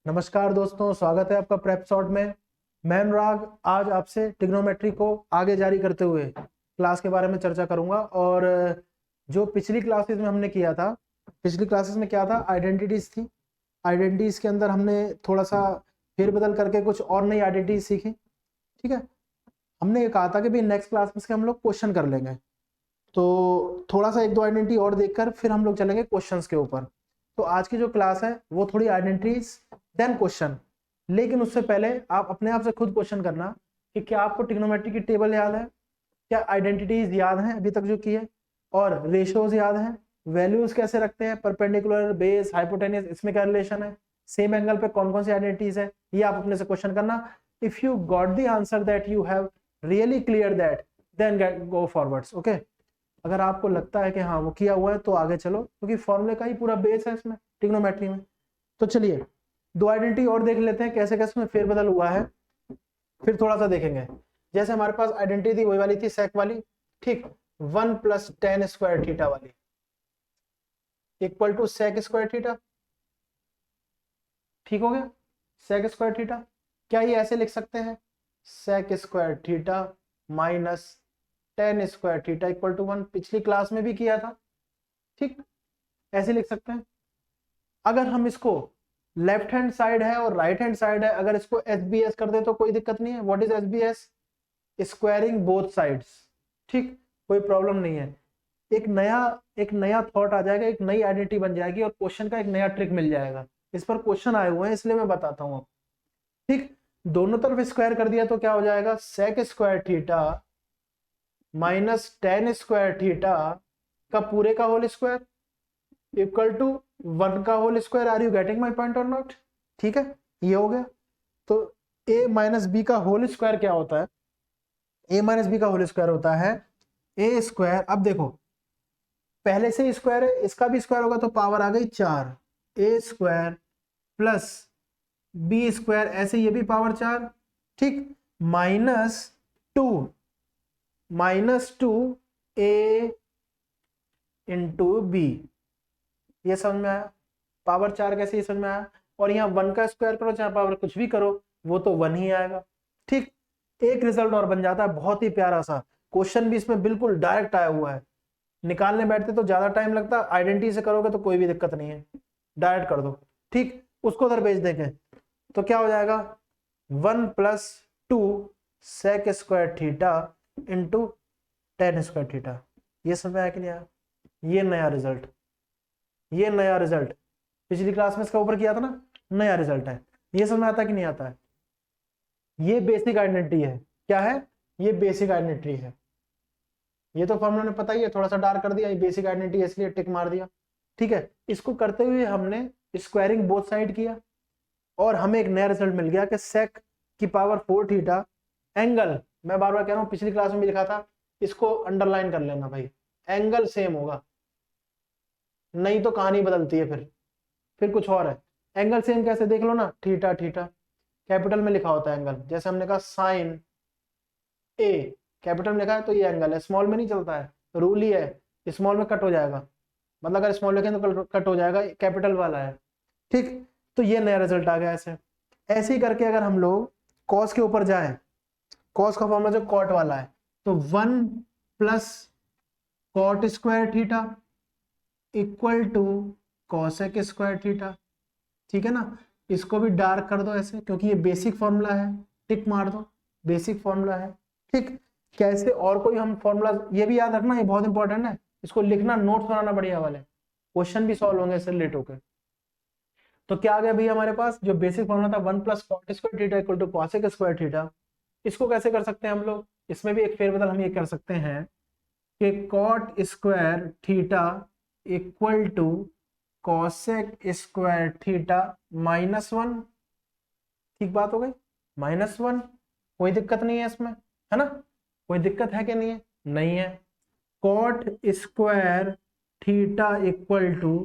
नमस्कार दोस्तों, स्वागत है आपका प्रेप शॉट में। मैं अनुराग आज आपसे ट्रिग्नोमेट्री को आगे जारी करते हुए क्लास के बारे में चर्चा करूंगा। और जो पिछली क्लासेस में हमने किया था, पिछली क्लासेस में क्या था, आइडेंटिटीज थी। आइडेंटिटीज के अंदर हमने थोड़ा सा फेरबदल करके कुछ और नई आइडेंटिटीज सीखी। ठीक है, हमने ये कहा था कि भाई नेक्स्ट क्लास में हम लोग क्वेश्चन कर लेंगे, तो थोड़ा सा एक दो आइडेंटिटी और देखकर फिर हम लोग चलेंगे क्वेश्चंस के ऊपर। तो आज की जो क्लास है वो थोड़ी आइडेंटिटीज देन क्वेश्चन, लेकिन उससे पहले आप अपने आप से खुद क्वेश्चन करना कि क्या आपको ट्रिग्नोमेट्री की टेबल याद है, क्या आइडेंटिटीज याद हैं अभी तक जो की है, और रेशियोज याद हैं, वैल्यूज कैसे रखते हैं, परपेंडिकुलर, बेस, हाइपोटेन्यूस, इसमें क्या रिलेशन है, सेम एंगल पे कौन कौन सी आइडेंटिटीज है, ये आप अपने से क्वेश्चन करना। If you got the answer that you have really clear that, then go forwards. Okay, अगर आपको लगता है कि हाँ वो किया हुआ है तो आगे चलो, क्योंकि फॉर्मूले का ही पूरा बेस है इसमें ट्रिग्नोमेट्री में। तो चलिए दो आइडेंटिटी और देख लेते हैं कैसे कैसे में फेरबदल हुआ है, फिर थोड़ा सा देखेंगे। जैसे हमारे पास आइडेंटिटी थी वही वाली थी, सेक वाली, ठीक, 1 + tan स्क्वायर थीटा वाली equal to sec square theta. ठीक हो गया, सेक स्क्वायर थीटा। क्या ये ऐसे लिख सकते हैं, sec square theta minus tan square theta equal to 1? पिछली क्लास में भी किया था, ठीक, ऐसे लिख सकते हैं। अगर हम इसको लेफ्ट हैंड साइड है और राइट हैंड साइड है, अगर इसको SBS कर दे तो कोई दिक्कत नहीं है। What is SBS? Squaring both sides, ठीक, कोई प्रॉब्लम नहीं है। एक नया थॉट आ जाएगा, एक नई आइडेंटिटी बन जाएगी और क्वेश्चन का एक नया ट्रिक मिल जाएगा। इस पर क्वेश्चन आए हुए हैं इसलिए मैं बताता हूं। ठीक, दोनों तरफ स्क्वायर कर दिया तो क्या हो जाएगा, sec square theta minus tan square theta का पूरे का होल स्क्वायर इक्वल टू 1 का whole square. Are you getting my point और नॉट? ठीक है, ये हो गया। तो a माइनस बी का होल स्क्वायर क्या होता है, a माइनस बी का होल स्क्वायर होता है a स्क्वायर। अब देखो पहले से स्क्वायर है, इसका भी स्क्वायर होगा तो पावर आ गई 4, a square plus b square, ऐसे ये भी पावर 4, ठीक, minus two a into b. ये समझ में आया? पावर 4 कैसे, ये समझ में आया? और यहाँ 1 का स्क्वायर करो चाहे पावर कुछ भी करो वो तो 1 ही आएगा। ठीक, एक रिजल्ट और बन जाता है, बहुत ही प्यारा सा। क्वेश्चन भी इसमें बिल्कुल डायरेक्ट आया हुआ है। निकालने बैठते तो ज्यादा टाइम लगता, आइडेंटिटी से करोगे तो कोई भी दिक्कत नहीं है, डायरेक्ट कर दो। ठीक, उसको उधर भेज देंगे तो क्या हो जाएगा, 1 + 2 sec square theta into tan square theta. ये समझ में आया कि नहीं आया? ये नया रिजल्ट, ये नया रिजल्ट पिछली क्लास में इसका ऊपर किया था ना, नया रिजल्ट है। ये समझ में आता है कि नहीं आता है? ये बेसिक आइडेंटिटी है। क्या है? ये बेसिक आइडेंटिटी है। ये तो फॉर्मूला ने पता ही है, थोड़ा सा डार्क कर दिया, ये बेसिक आइडेंटिटी है इसलिए टिक मार दिया। ठीक है, इसको करते हुए हमने स्क्वायरिंग बोथ साइड किया और हमें एक नया रिजल्ट मिल गया कि सेक की पावर 4 थीटा एंगल, मैं बार बार कह रहा हूं पिछली क्लास में भी लिखा था, इसको अंडरलाइन कर लेना भाई, एंगल सेम होगा, नहीं तो कहानी बदलती है फिर कुछ और है। एंगल सेम कैसे देख लो ना, थीटा थीटा कैपिटल में लिखा होता है एंगल, जैसे हमने कहा साइन ए कैपिटल में लिखा है तो ये एंगल है, स्मॉल में नहीं चलता है, रूल ही है, स्मॉल में कट हो जाएगा, मतलब अगर स्मॉल लिखें तो कट हो जाएगा, कैपिटल वाला है। ठीक, तो ये नया रिजल्ट आ गया। ऐसे ही करके अगर हम लोग कॉस के ऊपर जाएं, कॉस का फॉर्मूला जो कॉट वाला है, तो 1 + cot square theta equal to cosec square theta. ठीक है ना, इसको भी डार्क कर दो ऐसे क्योंकि ये बेसिक फॉर्मूला है, टिक मार दो, बेसिक फॉर्मूला है। ठीक, कैसे और कोई हम फॉर्मूला, ये भी याद रखना, ये बहुत इंपॉर्टेंट है, इसको लिखना, नोट्स बनाना बढ़िया वाले, क्वेश्चन भी सॉल्व होंगे इससे रिलेट होकर। तो क्या आ गया भैया हमारे पास, जो बेसिक फॉर्मूला था 1 + cot square theta equal to cosec square theta. इसको कैसे कर सकते हैं हम लोग, इसमें भी एक फेरबदल हम ये कर सकते हैं कि cot square theta equal to cosec square theta -1। ठीक बात हो गई, -1, कोई दिक्कत नहीं है इसमें, है ना? कोई दिक्कत है कि नहीं है? नहीं है। Cot square theta equal to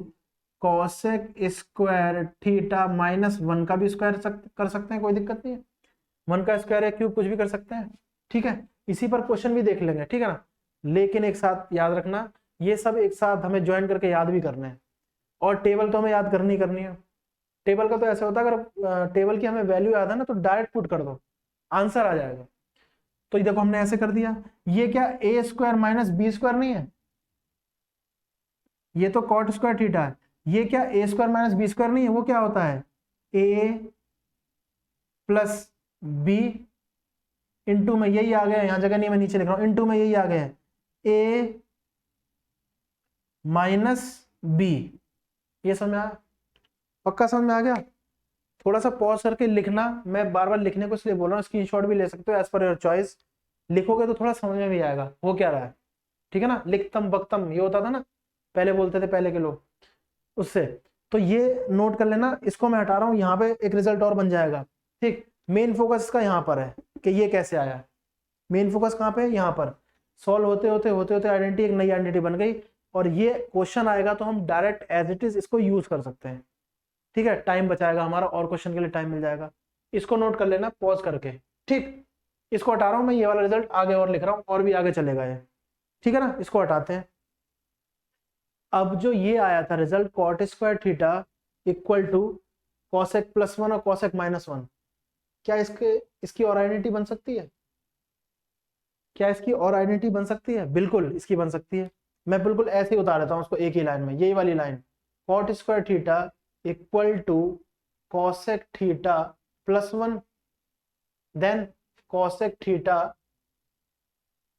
cosec square theta -1 का भी स्क्वायर कर सकते हैं, कोई दिक्कत नहीं है। 1 का स्क्वायर है, क्यूब, कुछ भी कर सकते हैं। ठीक है, इसी पर क्वेश्चन भी देख लेंगे, ठीक है ना? लेकिन एक साथ याद रखना, ये सब एक साथ हमें ज्वाइन करके याद भी करना है, और टेबल तो हमें याद करनी है। टेबल का तो ऐसा होता है, अगर टेबल की हमें वैल्यू याद है ना तो डायरेक्ट पुट कर दो, आंसर आ जाएगा। तो ये देखो हमने ऐसे कर दिया, ये क्या ए स्क्वायर माइनस बी स्क्वायर नहीं है, ये तो कॉट स्क्वायर थीटा है। ये क्या ए स्क्वायर माइनस बी स्क्वायर नहीं है, वो क्या होता है ए प्लस बी, इंटू में यही आ गया, यहां जगह नहीं मैं नीचे लिख रहा हूं, इंटू में यही आ गया ए माइनस बी। ये समझ में आया, पक्का समझ में आ गया। थोड़ा सा पॉज करके लिखना, मैं बार बार लिखने को इसलिए बोल रहा हूँ, स्क्रीनशॉट भी ले सकते हो एज पर योर चॉइस, लिखोगे तो थोड़ा समझ में भी आएगा हो क्या रहा है, ठीक है ना। लिखतम बकतम ये होता था ना, पहले बोलते थे पहले के लोग, उससे। तो ये नोट कर लेना, इसको मैं हटा रहा हूं, यहाँ पे एक रिजल्ट और बन जाएगा। ठीक, मेन फोकस इसका यहाँ पर है कि ये कैसे आया, मेन फोकस कहाँ पे, यहाँ पर। सॉल्व होते होते होते होते आइडेंटिटी, एक नई आइडेंटिटी बन गई, और ये क्वेश्चन आएगा तो हम डायरेक्ट एज इट इज इसको यूज कर सकते हैं। ठीक है, टाइम बचाएगा हमारा, और क्वेश्चन के लिए टाइम मिल जाएगा। इसको नोट कर लेना पॉज करके। ठीक, इसको हटा रहा हूं मैं, ये वाला रिजल्ट आगे और लिख रहा हूं, और भी आगे चलेगा ये, ठीक है ना। इसको हटाते हैं। अब जो ये आया था result cot square theta equal to cosec plus one और कॉसेक माइनस वन, क्या इसकी और आइडेंटिटी बन सकती है, क्या इसकी और आइडेंटिटी बन सकती है, बिल्कुल इसकी बन सकती है। मैं बिल्कुल ऐसे ही उतार देता हूं उसको एक ही लाइन में, यही वाली line, cot square theta equal to cosec theta plus one, then cosec theta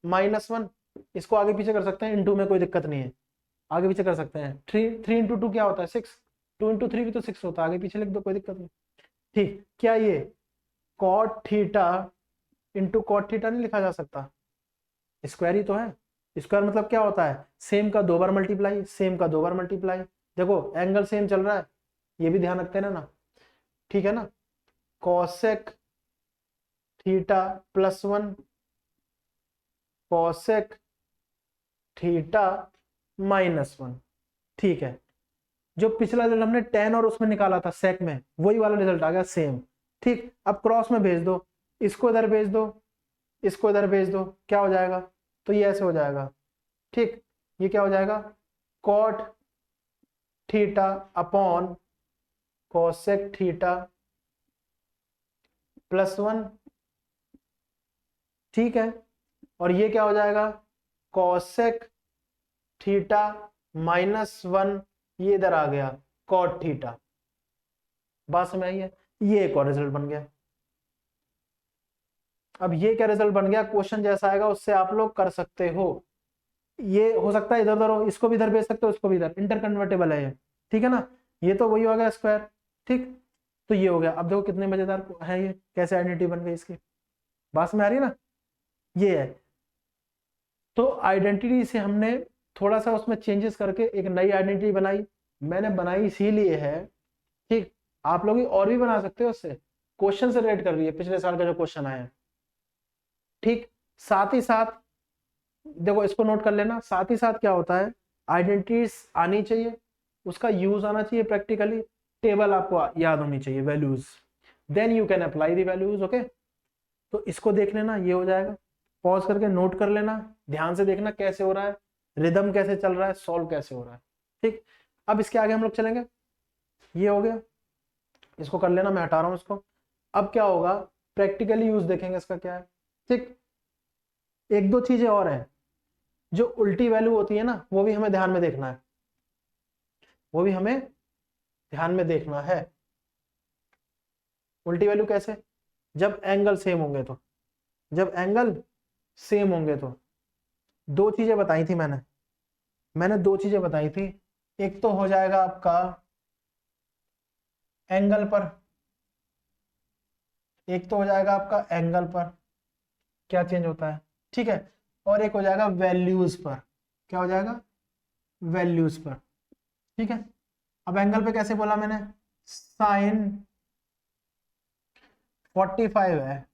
minus one. इसको आगे पीछे कर सकते हैं, इनटू में कोई दिक्कत नहीं है, आगे पीछे कर सकते हैं। थ्री इंटू टू क्या होता है, सिक्स, टू इंटू थ्री भी तो सिक्स होता है, आगे पीछे लिख दो कोई दिक्कत नहीं। ठीक, क्या ये cot theta into cot theta नहीं लिखा जा सकता, स्क्वायर ही तो है। स्क्वायर मतलब क्या होता है, सेम का दो बार मल्टीप्लाई, सेम का दो बार मल्टीप्लाई। देखो एंगल सेम चल रहा है, ये भी ध्यान रखते हैं ना, ठीक है ना। Cosec theta plus one, cosec theta minus one, ठीक है। जो पिछला रिजल्ट हमने टेन और उसमें निकाला था सेक में, वही वाला रिजल्ट आ गया सेम। ठीक, अब क्रॉस में भेज दो, इसको इधर भेज दो, इसको इधर भेज दो, क्या हो जाएगा, तो ये ऐसे हो जाएगा। ठीक, ये क्या हो जाएगा, cot theta upon cosec theta plus one, ठीक है। और ये क्या हो जाएगा, कॉसेक थीटा माइनस वन, ये इधर आ गया कॉट थीटा। बात समझ आई है, ये एक और रिजल्ट बन गया। अब ये क्या रिजल्ट बन गया, क्वेश्चन जैसा आएगा उससे आप लोग कर सकते हो। ये हो सकता है इधर उधर हो, इसको भी इधर भेज सकते हो, इसको भी इधर, इंटर कन्वर्टेबल है ये, ठीक है ना। ये तो वही हो गया स्क्वायर, ठीक। तो ये हो गया। अब देखो कितने मजेदार है ये, कैसे आइडेंटिटी बन गई इसकी, बात में आ रही है ना। ये है, तो आइडेंटिटी से हमने थोड़ा सा उसमें चेंजेस करके एक नई आइडेंटिटी बनाई। मैंने बनाई इसीलिए है, ठीक। आप लोग और भी बना सकते हो, उससे क्वेश्चन से रिलेट कर रही है, पिछले साल का जो क्वेश्चन आया है, ठीक। साथ ही साथ देखो इसको नोट कर लेना, साथ ही साथ क्या होता है, आइडेंटिटीज आनी चाहिए, उसका यूज आना चाहिए प्रैक्टिकली, टेबल आपको याद होनी चाहिए values, then you can apply the values, okay. तो इसको देख लेना, ये हो जाएगा। पॉज करके नोट कर लेना, ध्यान से देखना कैसे हो रहा है, रिदम कैसे चल रहा है, सॉल्व कैसे हो रहा है, ठीक। अब इसके आगे हम लोग चलेंगे, ये हो गया, इसको कर लेना, मैं हटा रहा हूं इसको। अब क्या होगा, प्रैक्टिकली यूज देखेंगे इसका क्या है, ठीक। एक दो चीजें और हैं, जो उल्टी वैल्यू होती है ना, वो भी हमें ध्यान में देखना है, वो भी हमें ध्यान में देखना है। उल्टी वैल्यू कैसे, जब एंगल सेम होंगे तो, जब एंगल सेम होंगे तो दो चीजें बताई थी मैंने दो चीजें बताई थी। एक तो हो जाएगा आपका एंगल पर, एक तो हो जाएगा आपका एंगल पर क्या चेंज होता है, ठीक है। और एक हो जाएगा वैल्यूज पर, क्या हो जाएगा, वैल्यूज पर, ठीक है। अब एंगल पे कैसे बोला मैंने, साइन 45 है,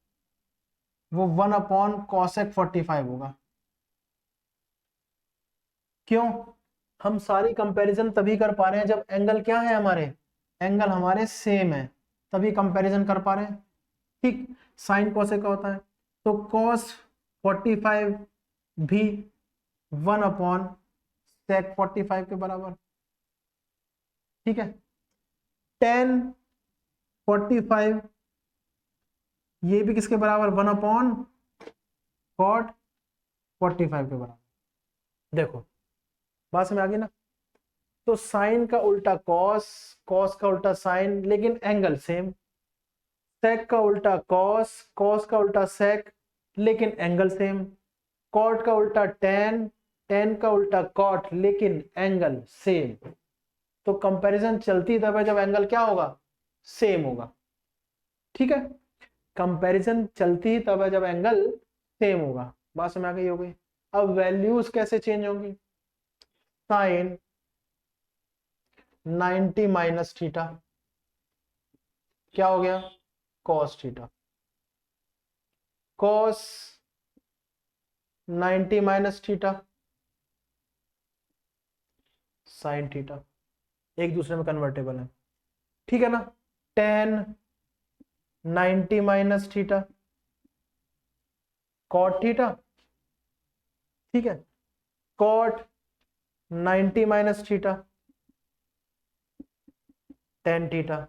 वो 1 अपॉन कॉसेक 45 होगा। क्यों, हम सारी कंपैरिजन तभी कर पा रहे हैं जब एंगल क्या है हमारे, एंगल हमारे सेम है, तभी कंपैरिजन कर पा रहे हैं, ठीक। साइन कॉसेक का होता है, तो कॉस 45 भी 1 अपॉन सेक 45 के बराबर, ठीक है। टेन 45, ये भी किसके बराबर 1/cot 45 के बराबर। देखो बात समझ आ गई ना। तो साइन का उल्टा कॉस, कॉस का उल्टा साइन, लेकिन एंगल सेम। सेक का उल्टा कॉस, कॉस का उल्टा सेक, लेकिन एंगल सेम। कॉट का उल्टा टेन, टेन का उल्टा कॉट, लेकिन एंगल सेम। तो कंपैरिजन चलती तब है जब एंगल क्या होगा, सेम होगा। ठीक है, कंपैरिजन चलती ही तब है जब एंगल सेम होगा। बात समझ आ गई होगी। अब वैल्यूज कैसे चेंज होंगी, साइन 90 माइनस थीटा क्या हो गया, cos theta. Cos 90 minus theta sine theta, एक दूसरे में कन्वर्टेबल है। ठीक है ना। Tan 90 minus theta cot theta. ठीक है, cot 90 minus theta tan theta.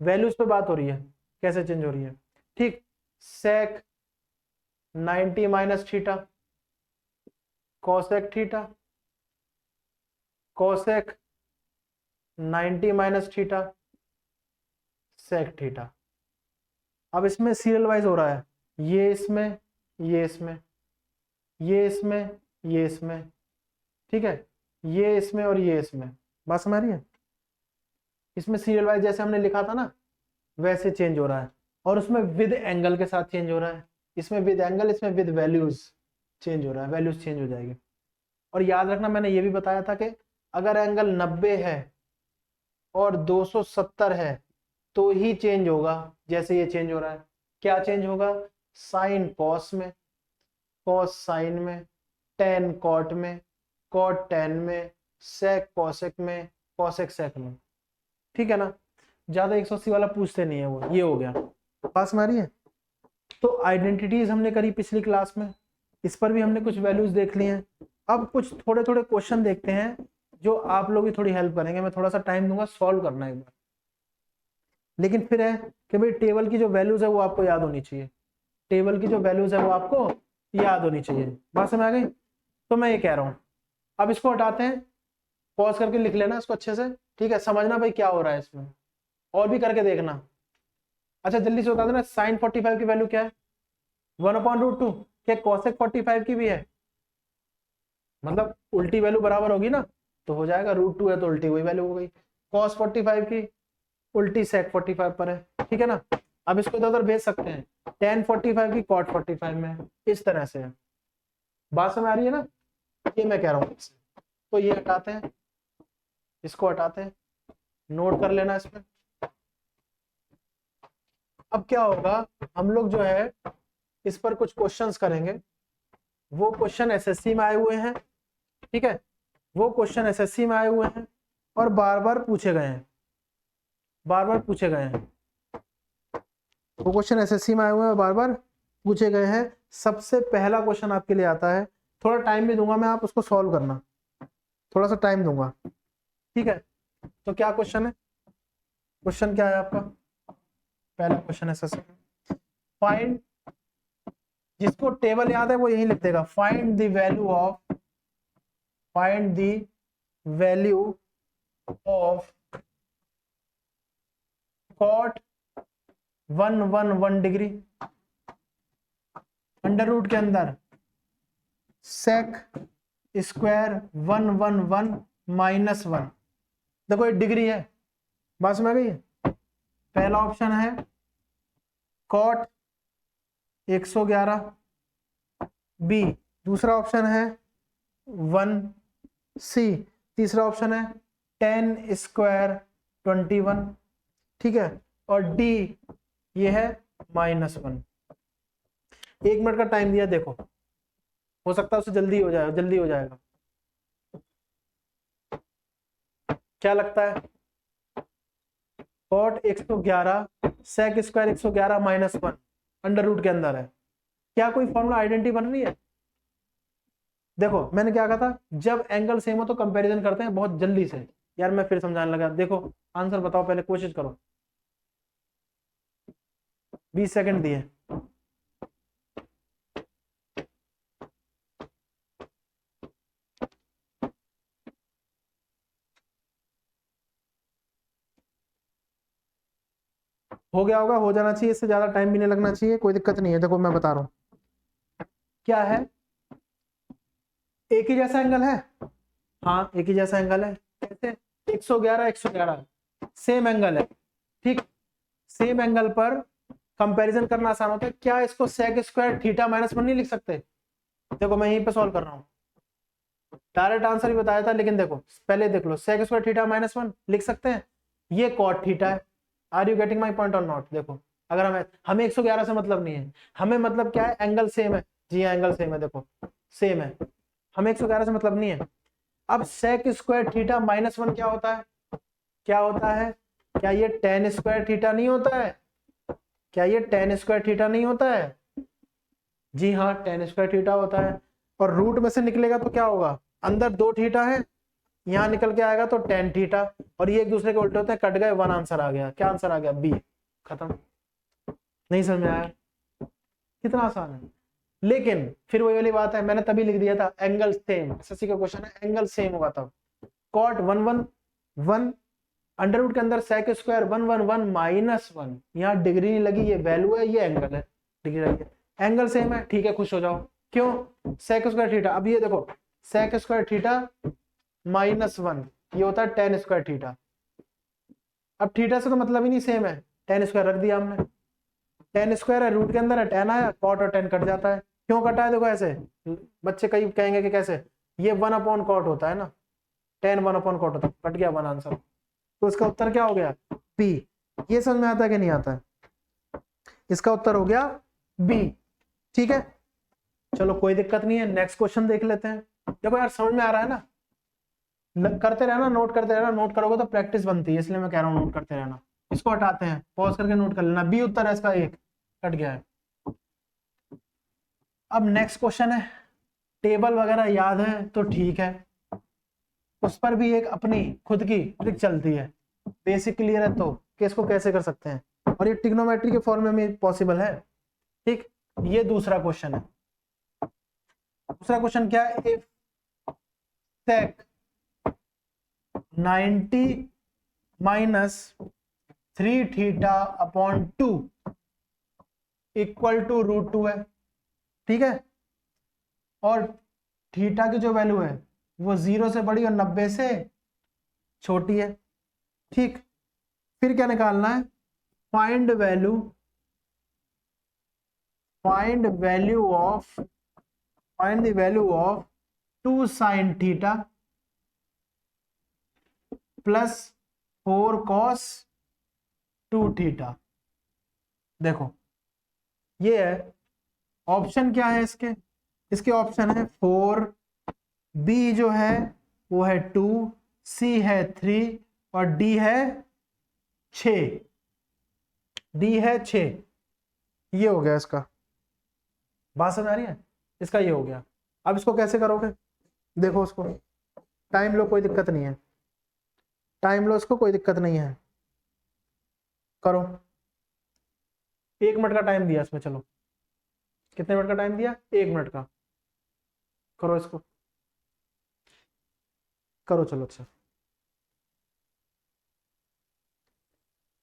Values पे बात हो रही है, कैसे चेंज हो रही है। ठीक, sec 90 minus theta cosec theta, cosec 90 minus theta sec theta. अब इसमें सीरियल वाइज हो रहा है, ये इसमें, ये इसमें, ये इसमें, ये इसमें। ठीक है, ये इसमें और ये इसमें। बात समझ रही है। इसमें सीरियल वाइज जैसे हमने लिखा था ना वैसे चेंज हो रहा है, और उसमें विद एंगल के साथ चेंज हो रहा है। इसमें विद एंगल, इसमें विद वैल्यूज चेंज हो रहा है, वैल्यूज चेंज हो जाएगी। और याद रखना मैंने ये भी बताया था कि अगर एंगल 90 है और 270 है तो ही चेंज होगा, जैसे ये चेंज हो रहा है। क्या चेंज होगा, साइन कॉस में, कॉस साइन में, टेन कॉट में, कॉट टेन में, सेक कॉसेक में, कॉसेक सेक में। ठीक है ना, ज्यादा 180 वाला पूछते नहीं है वो, ये हो गया। पास में आ रही है। तो आइडेंटिटीज हमने करी पिछली क्लास में, इस पर भी हमने कुछ वैल्यूज देख ली हैं। अब कुछ थोड़े थोड़े क्वेश्चन देखते हैं जो आप लोग भी थोड़ी हेल्प करेंगे। मैं थोड़ा सा टाइम दूंगा, सॉल्व करना एक बार, लेकिन फिर है कि भाई टेबल की जो वैल्यूज है वो आपको याद होनी चाहिए। टेबल की जो वैल्यूज है वो आपको याद होनी चाहिए। बात समझ आ गई। तो मैं ये कह रहा हूं, अब इसको हटाते हैं, पॉज करके लिख लेना इसको अच्छे से। ठीक है, समझना भाई क्या हो रहा है इसमें, और भी करके देखना। अच्छा जल्दी से बता देना, साइन 45 की वैल्यू क्या है, 1/√2। क्या कॉसेक 45 की भी है, मतलब उल्टी वैल्यू बराबर होगी ना, तो हो जाएगा √2 है तो उल्टी वही वैल्यू हो गई। कॉस 45 की उल्टी सेक 45 पर है। ठीक है ना। अब इसको इधर उधर भेज सकते हैं, टेन 45 की कॉट 45 में, इस तरह से है। बात समझ आ रही है ना, ये मैं कह रहा हूं। तो ये हटाते हैं, इसको हटाते हैं, नोट कर लेना इसमें। अब क्या होगा, हम लोग जो है इस पर कुछ क्वेश्चंस करेंगे। वो क्वेश्चन एसएससी में आए हुए हैं। ठीक है, वो क्वेश्चन एसएससी में आए हुए हैं और बार बार पूछे गए हैं, बार बार पूछे गए हैं। वो क्वेश्चन एसएससी में आए हुए हैं और बार बार पूछे गए हैं। सबसे पहला क्वेश्चन आपके लिए आता है, थोड़ा टाइम भी दूंगा मैं, आप उसको सॉल्व करना, थोड़ा सा टाइम दूंगा। ठीक है, तो क्या क्वेश्चन है, क्वेश्चन क्या है आपका, पहला क्वेश्चन एसएससी में, फाइंड, जिसको टेबल याद है वो यही लिख देगा, find the value of, find the value of cot 111 degree under root के अंदर सेक स्क्वायर 111 -1। देखो ये डिग्री है, बात समझ गई। पहला ऑप्शन है कॉट 111 बी, दूसरा ऑप्शन है 1 सी, तीसरा ऑप्शन है टेन स्क्वायर 21। ठीक है, और डी ये है -1। 1 मिनट का टाइम दिया, देखो हो सकता है उससे जल्दी हो जाएगा, जल्दी हो जाएगा। क्या लगता है, cot 111 sec square 111 -1 under root के अंदर है। क्या कोई फॉर्मूला आइडेंटिटी बन रही है। देखो मैंने क्या कहा था, जब एंगल सेम हो तो कंपैरिजन करते हैं बहुत जल्दी से। यार मैं फिर समझाने लगा, देखो आंसर बताओ, पहले कोशिश करो। 20 सेकंड दिए। हो गया होगा, हो जाना चाहिए, इससे ज्यादा टाइम भी नहीं लगना चाहिए, कोई दिक्कत नहीं है। देखो मैं बता रहा हूं क्या है, एक ही जैसा एंगल है, हाँ एक ही जैसा एंगल है। कैसे? 111 111 सेम एंगल है, ठीक। सेम एंगल पर कंपैरिजन करना आसान होता है। क्या इसको सेक स्क्वायर थीटा -1 नहीं लिख सकते? देखो मैं यहीं पे सॉल्व कर रहा हूँ, डायरेक्ट आंसर भी बताया था, लेकिन देखो पहले देख लो, सेक स्क्वायर थीटा -1 लिख सकते हैं, ये कॉट थीटा है। Are you getting my point और नॉट? देखो अगर हमें 111 से मतलब नहीं है, हमें मतलब क्या है, एंगल सेम है। जी हाँ एंगल सेम है, देखो सेम है, हमें 111 से मतलब नहीं है। अब सेक स्क्वायर थीटा -1 क्या होता है? क्या होता है? क्या ये टेन स्क्वायर थीटा नहीं होता है? क्या ये टेन स्क्वायर थीटा नहीं होता है? जी हाँ टेन स्क्वायर थीटा होता है। और रूट में से निकलेगा तो क्या होगा, अंदर 2 थीटा है, यहां निकल के आएगा तो टेन थीटा, और ये एक दूसरे के उल्टे होते हैं, कट गए, 1 आंसर आ गया। क्या आंसर आ गया? बी। खत्म। नहीं समझ में आया? कितना आसान है। लेकिन फिर वही वाली बात है, मैंने तभी लिख दिया था एंगल सेम, एसएससी का क्वेश्चन है, एंगल सेम होगा तब। कॉट 1 1 1 अंडर रूट के अंदर सेक स्क्वायर 1 1 1 -1, यहाँ डिग्री नहीं लगी, ये वैल्यू है, ये एंगल है, डिग्री लगी है, एंगल सेम है, ठीक है खुश हो जाओ। क्यों? सेक स्क्वायर थीटा, अब ये देखो सेक स्क्वायर थीटा -1 ये होता है टेन स्क्वायर थीटा। अब थीटा से तो मतलब ही नहीं, सेम है, टेन स्क्वायर रख दिया हमने, टेन स्क्वायर है, रूट के अंदर है, टेन आया, कॉट और टेन कट जाता है। क्यों कटा है? देखो ऐसे, बच्चे कई कहेंगे कि कैसे, ये 1 अपॉन कॉट होता है ना, टेन 1 अपॉन कॉट होता है, कट गया 1 आंसर। तो इसका उत्तर क्या हो गया? बी। ये समझ में आता है कि नहीं आता है? इसका उत्तर हो गया बी, ठीक है। चलो कोई दिक्कत नहीं है, नेक्स्ट क्वेश्चन देख लेते हैं। देखो यार समझ में आ रहा है ना, करते रहना, नोट करते रहना, नोट करोगे तो प्रैक्टिस बनती है, इसलिए मैं कह रहा हूँ नोट करते रहना। इसको हटाते हैं, पॉज करके नोट कर लेना, बी उत्तर है इसका, एक कट गया है। अब नेक्स्ट क्वेश्चन है, टेबल वगैरह याद है तो ठीक है, उस पर भी एक अपनी खुद की ट्रिक चलती है, बेसिक क्लियर है तो कि इसको कैसे कर सकते हैं, और ये ट्रिग्नोमेट्री के फॉर्म में पॉसिबल है, ठीक। ये दूसरा क्वेश्चन है। दूसरा क्वेश्चन क्या है, if sec 90 -3 theta upon 2 equal to √2 है, ठीक है, और थीटा की जो वैल्यू है वो 0 से बड़ी और 90 से छोटी है, ठीक। फिर क्या निकालना है? Find the value of 2 sin theta plus 4 cos 2 theta. देखो ये है ऑप्शन, क्या है इसके ऑप्शन है 4, बी जो है वो है 2, सी है 3 और डी है 6। ये हो गया इसका, बात समझ आ रही है? इसका ये हो गया। अब इसको कैसे करोगे? देखो उसको टाइम लो, कोई दिक्कत नहीं है, टाइम लो, इसको कोई दिक्कत नहीं है, करो। 1 मिनट का टाइम दिया इसमें, चलो कितने मिनट का टाइम दिया? 1 मिनट का। करो इसको, करो चलो। अच्छा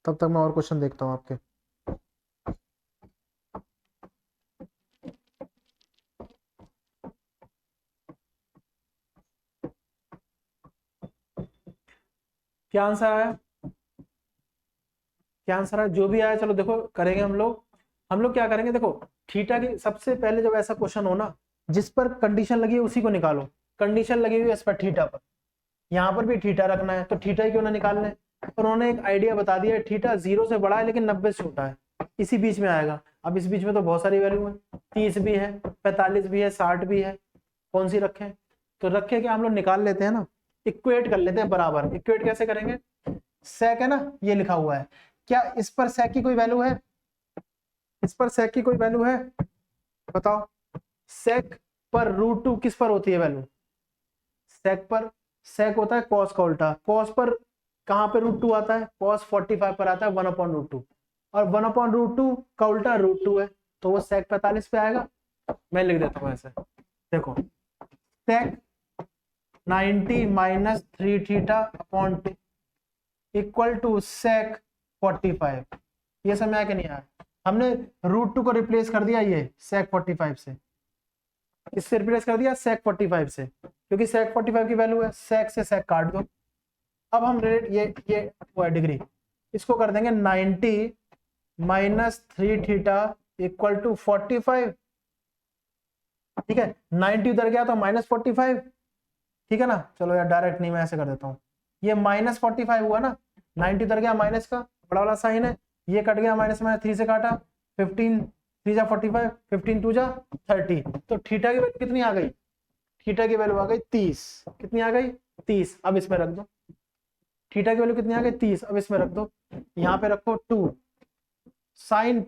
तब तक मैं और क्वेश्चन देखता हूँ आपके। क्या आंसर आया? क्या आंसर आया? जो भी आया चलो देखो करेंगे हम लोग क्या करेंगे, देखो थीटा की सबसे पहले जब ऐसा क्वेश्चन हो ना, जिस पर कंडीशन लगी है उसी को निकालो। कंडीशन लगी हुई है इस पर थीटा पर, यहाँ पर भी थीटा रखना है तो थीटा ही क्यों ना निकाल लें। उन्होंने एक आइडिया बता दिया, थीटा 0 से बड़ा है लेकिन 90 से छोटा है, इसी बीच में आएगा। अब इस बीच में तो बहुत सारी वैल्यू है, 30 भी है, 45 भी है, 60 भी है, कौन सी रखें? तो रखे कि हम लोग निकाल लेते हैं ना, इक्वेट कर लेते हैं बराबर। इक्वेट कैसे करेंगे? सेक है ना, ये लिखा हुआ है, क्या इस पर सेक की कोई वैल्यू है? इस पर सेक की कोई वैल्यू है? बताओ। सेक पर √2 किस पर होती है वैल्यू? सेक पर, सेक होता है कॉस का उल्टा, कॉस पर कहां पे √2 आता है? कॉस 45 पर आता है 1/√2। और 1/√2 का उल्टा √2 है, तो वो sec 45 पे आएगा। मैं लिख देता हूँ ऐसे, देखो sec 90 minus 3 theta upon 2 equal to sec 45। ये समझ आया कि नहीं आया? हमने √2 को रिप्लेस कर दिया ये sec 45 से, इससे रिप्लेस कर दिया sec 45 से, क्योंकि sec 45 की वैल्यू है, sec से sec काट दो। अब हम ये वो है डिग्री, इसको कर देंगे 90 माइनस 3 थीटा इक्वल टू 45। ठीक है, 90 उधर गया तो माइनस 45। ठीक है ना, चलो यार डायरेक्ट नहीं, मैं ऐसे कर देता हूँ, ये माइनस 45 हुआ ना, 90 उधर गया माइनस का बड़ा वाला साइन है, ये कट गया माइनस में 3 से काटा, 15 3 जा 45, 15 2 जा 30, तो थीटा की वैल्यू कितनी आ गई? थीटा की वैल्यू आ गई 30। कितनी आ गई? 30। अब इसमें रख दो, थीटा की वैल्यू कितनी आ गई? 30। अब इसमें रख दो, यहाँ पे रखो 2 साइन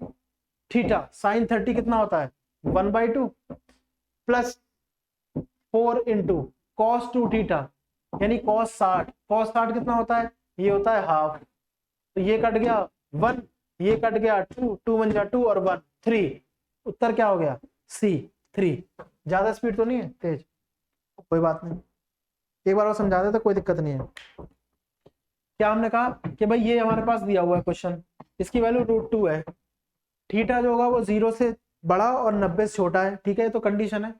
थीटा, साइन 30 कितना होता है? 1/2 प्लस 4 इंटू कॉस 2 थीटा यानी कॉस 60। कॉस 60 कितना होता है? ये होता है हाफ, तो ये कट गया 1, ये कट गया 2, 2 1 जा 2 और 1 3। उत्तर क्या हो गया? सी 3। ज्यादा स्पीड तो नहीं है, तेज, कोई बात नहीं, एक बार वो समझा दे तो कोई दिक्कत नहीं है। क्या हमने कहा कि भाई ये हमारे पास दिया हुआ है क्वेश्चन, इसकी वैल्यू √2 है, थीटा जो होगा वो 0 से बड़ा और 90 से छोटा है। ठीक है, तो कंडीशन है,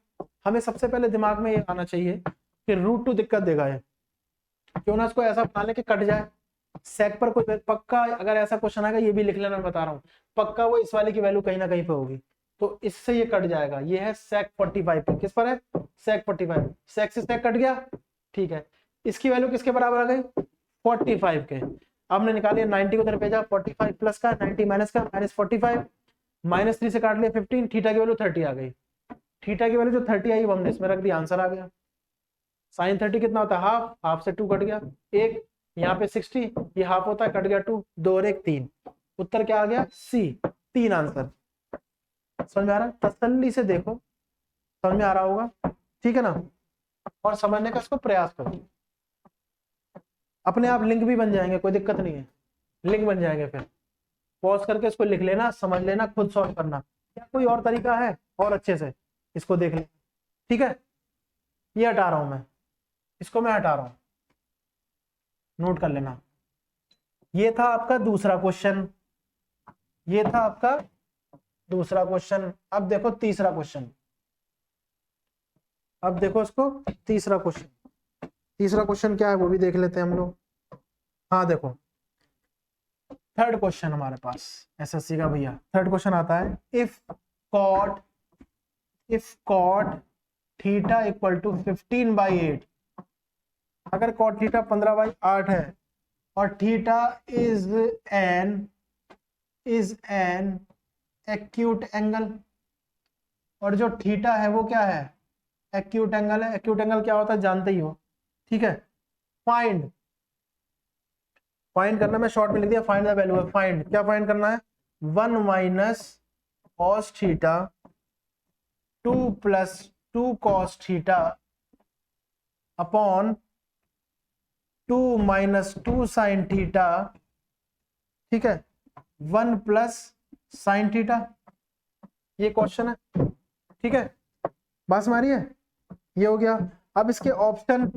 हमें सबसे पहले दिमाग में ये आना चाहिए कि √2 दिक्कत देगा है, क्यों ना इसको ऐसा बना ले कि कट जाए। सेक पर कोई पक्का अगर ऐसा क्वेश्चन आएगा, ये भी लिख लेना, मैं बता रहा हूँ, पक्का वो इस वाले की वैल्यू कहीं ना कहीं पे होगी, तो इससे ये कट जाएगा। ये है sec 45 पे, किस पर है? sec 45, sec से sec कट गया। ठीक है, इसकी वैल्यू किसके बराबर आ गई? 45 के। अब हमने निकाली 90 को उधर भेजा, 45 प्लस का 90 माइनस का माइनस 45, माइनस 3 से काट लिया 15, थीटा की वैल्यू 30 आ गई। थीटा की वैल्यू जो 30 आई वो हमने इसमें रख दी, आंसर आ गया। साइन 30 कितना होता है? हाफ, हाफ से 2 कट गया, एक यहाँ पे 60, ये हाफ होता है, कट गया 2, 2 और 1 3। उत्तर क्या आ गया? सी 3 आंसर। समझ में आ रहा है? तसल्ली से देखो, समझ में आ रहा होगा, ठीक है ना, और समझने का इसको प्रयास करो, अपने आप लिंक भी बन जाएंगे, कोई दिक्कत नहीं है, लिंक बन जाएंगे। फिर पॉज करके इसको लिख लेना, समझ लेना, खुद सॉल्व करना, क्या कोई और तरीका है और अच्छे से इसको देख लेना। ठीक है, ये हटा रहा हूं मैं, इसको मैं हटा रहा हूं, नोट कर लेना। ये था आपका दूसरा क्वेश्चन, ये था आपका दूसरा क्वेश्चन। अब देखो तीसरा क्वेश्चन, अब देखो इसको तीसरा क्वेश्चन। तीसरा क्वेश्चन क्या है वो भी देख लेते हैं हम लोग। हाँ देखो, थर्ड क्वेश्चन हमारे पास एसएससी का भैया, थर्ड क्वेश्चन आता है, if cot theta equal to 15/8, अगर कॉट थीटा 15/8 है और theta is an acute angle, और जो थीटा है वो क्या है? एक्यूट एंगल है। एक्यूट एंगल क्या होता है जानते ही हो, ठीक है। फाइंड करना, मैं शॉर्ट में लिख दिया, फाइंड द वैल्यू है। फाइंड क्या फाइंड करना है? 1 minus cos theta 2 plus 2 cos theta upon 2 minus 2 sine theta, ठीक है, 1 प्लस साइन थीटा। ये क्वेश्चन है, ठीक है, बात समझ रही है? ये हो गया। अब इसके ऑप्शन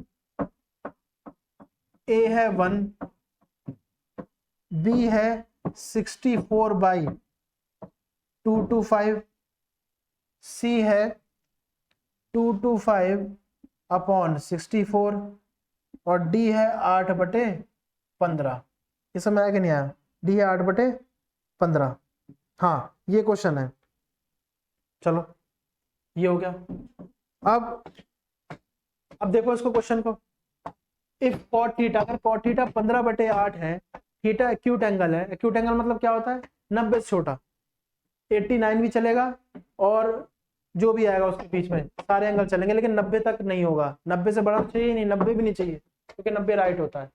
ए है 1, बी है 64/225, सी है 225 अपॉन 64 और डी है 8/15। ये समझ आया कि नहीं आया? डी है 8/15। हाँ ये क्वेश्चन है, चलो ये हो गया। अब देखो इसको क्वेश्चन को, इफ कॉट थीटा, अगर कॉट थीटा 15/8 है, थीटा एक्यूट एंगल है। एक्यूट एंगल मतलब क्या होता है? 90 से छोटा, 89 भी चलेगा और जो भी आएगा उसके बीच में सारे एंगल चलेंगे, लेकिन 90 तक नहीं होगा। 90 से बड़ा चाहिए नहीं, 90 भी नहीं चाहिए, क्योंकि 90 राइट होता है।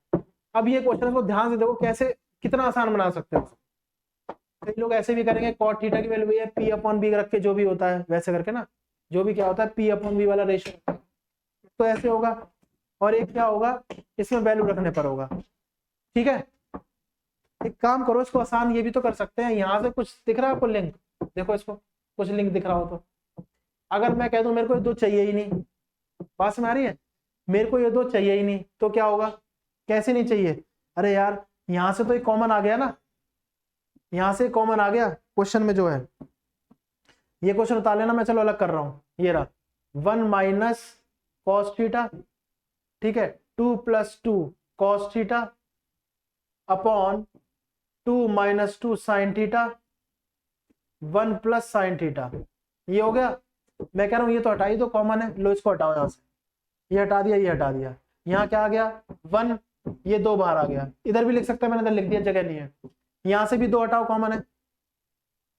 अब ये क्वेश्चन को ध्यान से देखो, कैसे कितना आसान बना सकते हो। कई लोग ऐसे भी करेंगे, कॉट थीटा की वैल्यू है P/B रख के, जो भी होता है वैसे करके ना, जो भी क्या होता है P/B वाला रेशियो, तो ऐसे होगा। और एक क्या होगा, इसमें वैल्यू रखने पर होगा, ठीक है। एक काम करो, इसको आसान ये भी तो कर सकते हैं, यहाँ से कुछ दिख रहा है आपको लिंक, देखो इसको कुछ लिंक दिख रहा हो तो, अगर मैं कह दूं मेरे को ये दो चाहिए ही नहीं, बात में आ रही है, मेरे को ये दो चाहिए ही नहीं, तो क्या होगा, कैसे नहीं चाहिए, अरे यार यहां से तो एक कॉमन आ गया ना, यहां से कॉमन आ गया क्वेश्चन में जो है, ये क्वेश्चन उतार लेना, मैं चलो अलग कर रहा हूं, ये रहा 1 माइनस कॉस थीटा, ठीक है, 2 plus 2 cos theta upon 2 minus 2 sine theta 1 plus sine theta, ये हो गया। मैं कह रहा हूं ये तो हटा ही दो, कॉमन है, लो इसको हटाओ यहां से, ये हटा दिया, ये हटा दिया, यहाँ क्या आ गया 1, ये 2 बाहर आ गया, इधर भी लिख सकते हैं, मैंने इधर लिख दिया, जगह नहीं है, यहां से भी 2 हटाओ, कॉमन है,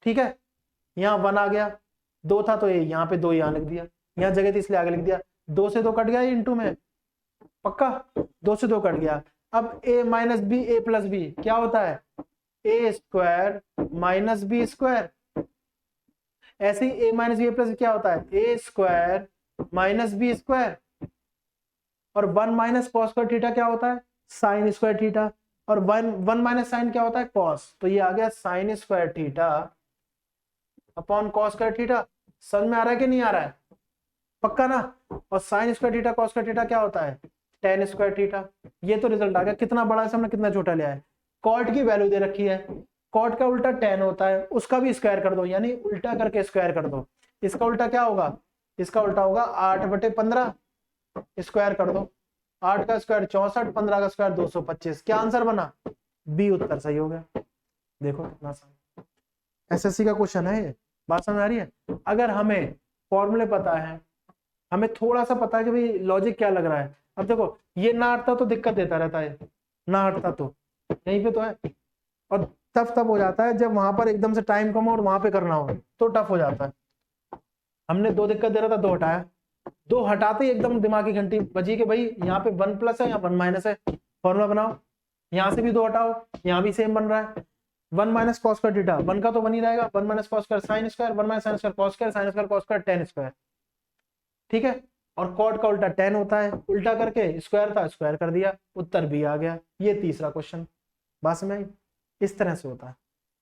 ठीक है, यहाँ 1 आ गया, 2 था तो ये यहाँ पे 2 यहाँ लिख दिया, यहाँ जगह थी इसलिए आगे लिख दिया, 2 से 2 कट गया इंटू में, पक्का 2 से 2 कट गया। अब a minus B A plus B क्या होता है, A square minus B square, ऐसे ही a minus B A plus क्या होता है, A square minus B square, और 1 माइनस कॉस स्क्वायर थीटा क्या होता है, साइन स्क्वायर थीटा, और 1 माइनस साइन क्या होता है, कॉस, तो ये आ गया sine square theta upon cos square theta. समझ में आ रहा है कि नहीं आ रहा है, पक्का ना, और sine square theta cos square theta क्या होता है, टेन स्क्वायर थीटा। ये तो रिजल्ट आ गया, कितना बड़ा है हमने कितना छोटा लिया है, कॉट की वैल्यू दे रखी है, कॉट का उल्टा टेन होता है, उसका भी स्क्वायर कर दो, यानी उल्टा करके स्क्वायर कर दो, इसका उल्टा क्या होगा, इसका उल्टा होगा 8/15, स्क्वायर कर दो, 8 का स्क्वायर 64, 15 का स्क्वायर 225, क्या आंसर बना, बी उत्तर सही हो गया। देखो कितना आसान, एसएससी का क्वेश्चन है ये, बात समझ आ रही है। अगर हमें फॉर्मूले पता है, हमें थोड़ा सा पता है कि भाई लॉजिक क्या लग रहा है, अब देखो ये ना हटता तो दिक्कत देता रहता है, ना हटता तो यहीं पे तो है, और तब हो जाता है जब वहां पर एकदम से टाइम कम हो और वहां पे करना हो तो टफ हो जाता है। हमने 2 दिक्कत दे रहा था, 2 हटाया, 2 हटाते ही एकदम दिमाग की घंटी बजी कि भाई यहाँ पे 1 प्लस है, यहाँ 1 माइनस है, फॉर्मूला बनाओ, यहाँ से भी 2 हटाओ, यहाँ भी सेम बन रहा है, 1 माइनस कॉस स्क्वायर थीटा 1 का तो बन ही रहेगा, 1 minus cos square sine square, 1 minus sine square cos square, sine square cos square ten square, ठीक है, और कॉट का उल्टा 10 होता है, उल्टा करके स्क्वायर था स्क्वायर कर दिया, उत्तर भी आ गया। ये तीसरा क्वेश्चन, बात समझ आई, इस तरह से होता है,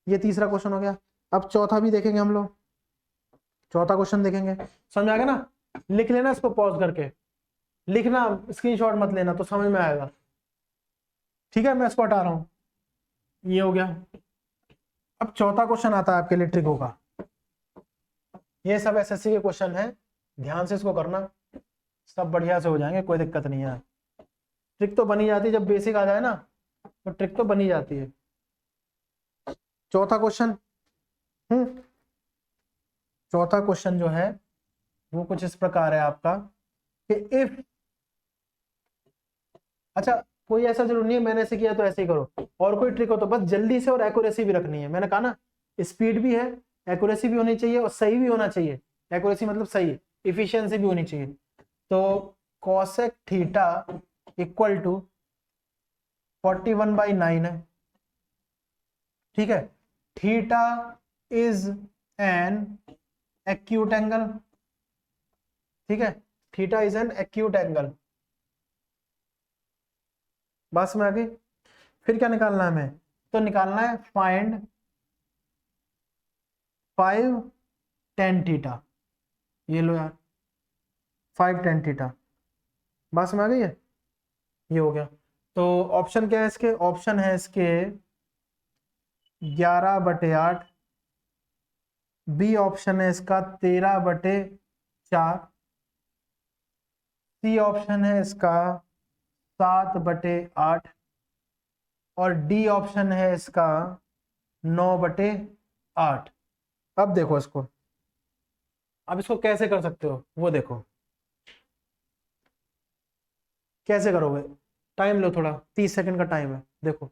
ये तीसरा क्वेश्चन हो गया। अब चौथा भी देखेंगे हम लोग, चौथा क्वेश्चन देखेंगे, समझ में आ गया ना, लिख लेना इसको पॉज करके, लिखना स्क्रीनशॉट मत लेना तो समझ में आएगा, ठीक है, मैं इसको हटा रहा हूं, ये हो गया। अब चौथा क्वेश्चन आता है आपके लिए ट्रिको का, ये सब एसएससी के क्वेश्चन है, ध्यान से इसको करना, सब बढ़िया से हो जाएंगे, कोई दिक्कत नहीं है, ट्रिक तो बनी जाती है जब बेसिक आ जाए ना, तो ट्रिक तो बनी जाती है। चौथा क्वेश्चन, चौथा क्वेश्चन जो है वो कुछ इस प्रकार है आपका कि इफ, अच्छा कोई ऐसा जरूर नहीं है मैंने ऐसे किया तो ऐसे ही करो, और कोई ट्रिक हो तो बस जल्दी से और एक्यूरेसी भी रखनी है, मैंने कहा ना स्पीड भी है, एक्यूरेसी भी होनी चाहिए और सही भी होना चाहिए, एक्यूरेसी मतलब सही, इफिशियंसी भी होनी चाहिए। तो कॉसेक थीटा इक्वल टू 41/9 है, ठीक है, theta is an acute angle, ठीक है, theta is an acute angle, बस में आ गई। फिर क्या निकालना है हमें, तो निकालना है फाइंड 5 tan थीटा, ये लो यार 5 tan थीटा, बस में आ गई है, ये हो गया। तो ऑप्शन क्या है इसके, ऑप्शन है इसके 11/8, बी ऑप्शन है इसका 13/4, सी ऑप्शन है इसका 7/8, और डी ऑप्शन है इसका 9/8। अब देखो इसको, अब इसको कैसे कर सकते हो वो देखो, कैसे करोगे, टाइम लो थोड़ा, 30 सेकंड का टाइम है, देखो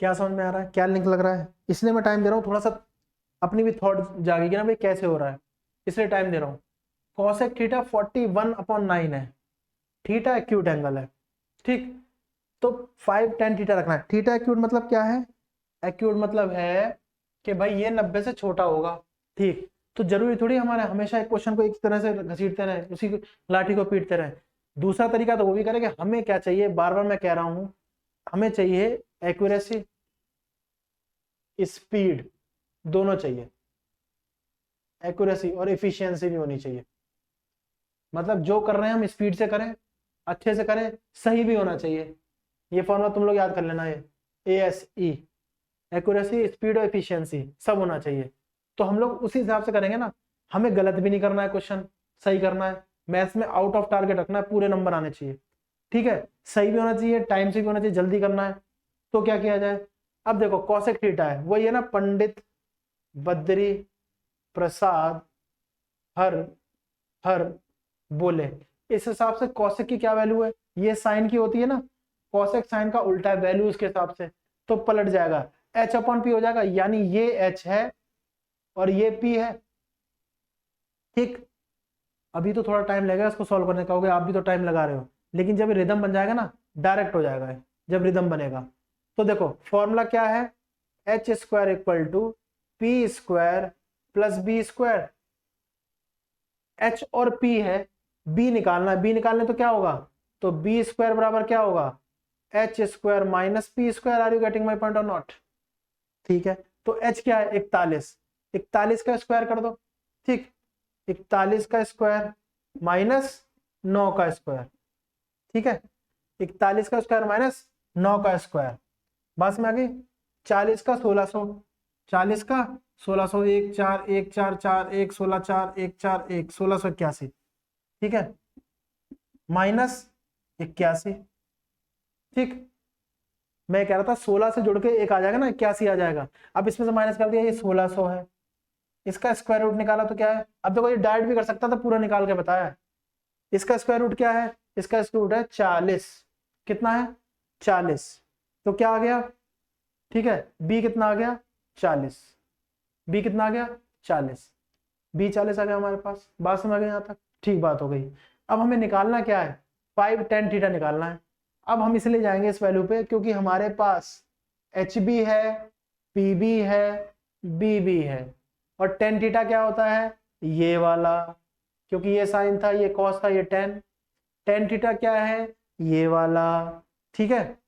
क्या समझ में आ रहा है, क्या लिंक लग रहा है, इसलिए मैं टाइम दे रहा हूँ, थोड़ा सा अपनी भी थॉट जागेगी ना भाई कैसे हो रहा है, इसलिए टाइम दे रहा हूँ। कॉसेक थीटा 41/9 है, थीटा एक्यूट एंगल है, ठीक, तो 5 tan थीटा रखना है। थीटा एक्यूट मतलब क्या है? एक्यूट मतलब है कि भाई ये 90 से छोटा होगा। ठीक, तो जरूरी थोड़ी हमारे हमेशा एक क्वेश्चन को एक तरह से घसीटते रहे, उसी लाठी को पीटते रहे। दूसरा तरीका तो वो भी करें कि हमें क्या चाहिए, बार बार मैं कह रहा हूं, हमें चाहिए एक्यूरेसी, स्पीड, दोनों चाहिए। एक्यूरेसी और एफिशिएंसी भी होनी चाहिए। मतलब जो कर रहे हैं हम स्पीड से करें, अच्छे से करें, सही भी होना चाहिए। ये फॉर्मूला तुम लोग याद कर लेना है, ASE, एक्यूरेसी, स्पीड और एफिशिएंसी सब होना चाहिए। तो हम लोग उसी हिसाब से करेंगे ना। हमें गलत भी नहीं करना है, क्वेश्चन सही करना है। मैथ्स में आउट ऑफ टारगेट रखना है, पूरे नंबर आने चाहिए। ठीक है, सही भी होना चाहिए, टाइम से भी होना चाहिए, जल्दी करना है। तो क्या किया जाए? अब देखो कौशिक थीटा है, वही है ना, पंडित बद्री प्रसाद हर हर बोले। इस हिसाब से कौशिक की क्या वैल्यू है? ये साइन की होती है ना, कौशिक साइन का उल्टा है वैल्यू उसके हिसाब से, तो पलट जाएगा, H/P हो जाएगा। यानी ये H है और ये P है। ठीक, अभी तो थोड़ा टाइम लगेगा इसको सॉल्व करने का, आप भी तो टाइम लगा रहे हो, लेकिन जब रिदम बन जाएगा ना, डायरेक्ट हो जाएगा जब रिदम बनेगा। तो देखो फॉर्मूला क्या है, H² = P² + B²। H और P है, B निकालना है, B निकालने तो क्या होगा, तो B² बराबर क्या होगा, H² - P²। Are you getting my point और नॉट? ठीक है, तो H क्या है, 41, 41 का स्क्वायर कर दो। ठीक, 41 का स्क्वायर माइनस 9 का स्क्वायर। ठीक है, 41 का स्क्वायर माइनस 9 का स्क्वायर, बस में आ गई। 40 का 1600, 40 का 1600, 1 4 1 4 4 1 16 4 1 4 1 1681। ठीक है, माइनस 81। ठीक, मैं कह रहा था 16 से जुड़ के एक आ जाएगा ना, 81 आ जाएगा। अब इसमें से माइनस कर दिया, ये 1600 है, इसका स्क्वायर रूट निकाला तो क्या है। अब देखो ये डायरेक्ट भी कर सकता था, पूरा निकाल के बताया है। इसका स्क्वायर रूट क्या है, इसका स्क्वायर रूट है 40। कितना है, 40, तो क्या आ गया, ठीक है, बी कितना आ गया, 40। बी कितना आ गया, 40। बी 40 आ गया हमारे पास, बात समझ गए यहाँ तक? ठीक बात हो गई। अब हमें निकालना क्या है, 5 tan थीटा निकालना है। अब हम इसलिए जाएंगे इस वैल्यू पे क्योंकि हमारे पास HB है, PB है, BB है, और tan थीटा क्या होता है, ये वाला, क्योंकि ये साइन था, ये कॉस था, ये tan थीटा क्या है, ये वाला। ठीक है,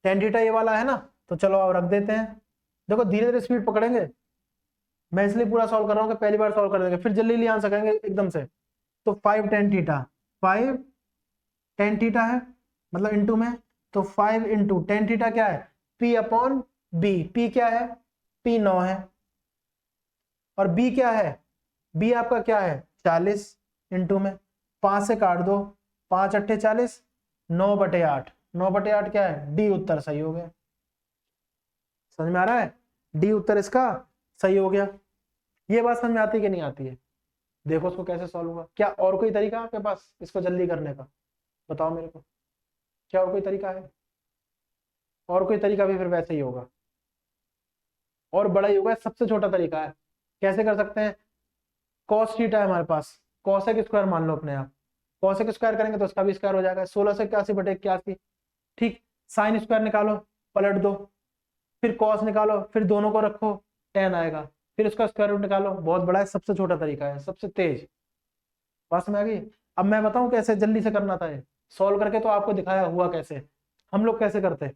tan थीटा ये वाला है ना, तो चलो अब रख देते हैं। देखो धीरे धीरे स्पीड पकड़ेंगे, मैं इसलिए पूरा सॉल्व कर रहा हूँ कि पहली बार सॉल्व कर देंगे, फिर जल्दी आंसर करेंगे एकदम से। तो 5 tan थीटा, 5 tan थीटा है, मतलब इंटू में, तो 5 इंटू tan थीटा क्या है, P/B। P क्या है, P 9 है, और B क्या है, B आपका क्या है, 40, इंटू में 5 से काट दो, 5 × 8 = 40, 9/8, 9/8 क्या है, D उत्तर सही हो गया। समझ में आ रहा है, D उत्तर इसका सही हो गया। ये बात समझ में आती है कि नहीं आती है? देखो उसको कैसे सॉल्व होगा। क्या और कोई तरीका आपके पास इसको जल्दी करने का, बताओ मेरे को, क्या और कोई तरीका है? और कोई तरीका भी फिर वैसे ही होगा, और बड़ा ही होगा। सबसे छोटा तरीका है, कैसे कर सकते हैं, cos थीटा है हमारे पास, cosec स्क्वायर मान लो अपने आप, cosec स्क्वायर करेंगे तो उसका भी स्क्वायर हो जाएगा, 1681/81। ठीक, साइन स्क्वायर निकालो, पलट दो, फिर cos निकालो, फिर दोनों को रखो, tan आएगा, फिर उसका स्क्वायर रूट निकालो। बहुत बड़ा है, सबसे छोटा तरीका है, सबसे तेज। पास में आ गई। अब मैं बताऊं कैसे जल्दी से करना था, सॉल्व करके तो आपको दिखाया हुआ कैसे। हम लोग कैसे करते,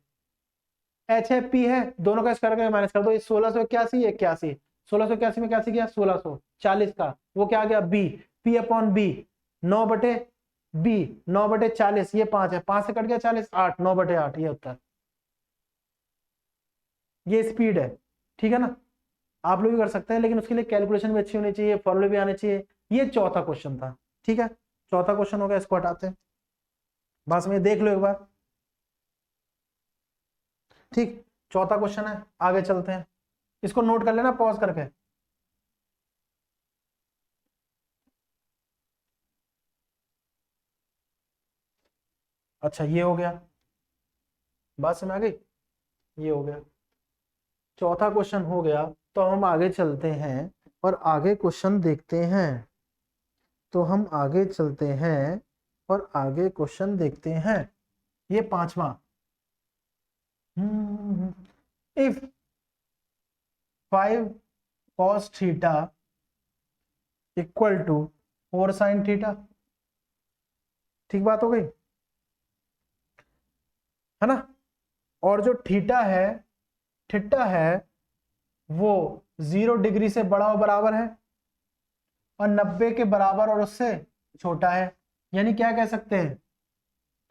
H है, P है, दोनों का स्क्वायर करके माइनस कर दो, ये 1681, 81, 1681 में क्या गया, 1600, 40 का वो क्या आ गया, B, P/B, 9/B, 9/40, ये 5 है, 5 से कट गया 40, 8, 9/8, ये उत्तर, ये स्पीड है। ठीक है ना, आप लोग भी कर सकते हैं, लेकिन उसके लिए कैलकुलेशन भी अच्छी होनी चाहिए, फॉर्मूले भी आने चाहिए। ये चौथा क्वेश्चन था। ठीक है, चौथा क्वेश्चन हो गया, इसको हटाते हैं, बस में देख लो एक बार। ठीक, चौथा क्वेश्चन है, आगे चलते हैं, इसको नोट कर लेना पॉज करके। अच्छा ये हो गया, बात समझ आ गई, ये हो गया, चौथा क्वेश्चन हो गया। तो हम आगे चलते हैं और आगे क्वेश्चन देखते हैं। तो हम आगे चलते हैं और आगे क्वेश्चन देखते हैं। ये पांचवा, if 5 cos theta equal to 4 sin theta, ठीक बात हो गई है ना। और जो थीटा है वो 0 डिग्री से बड़ा और बराबर है और 90 के बराबर और उससे छोटा है। यानी क्या कह सकते हैं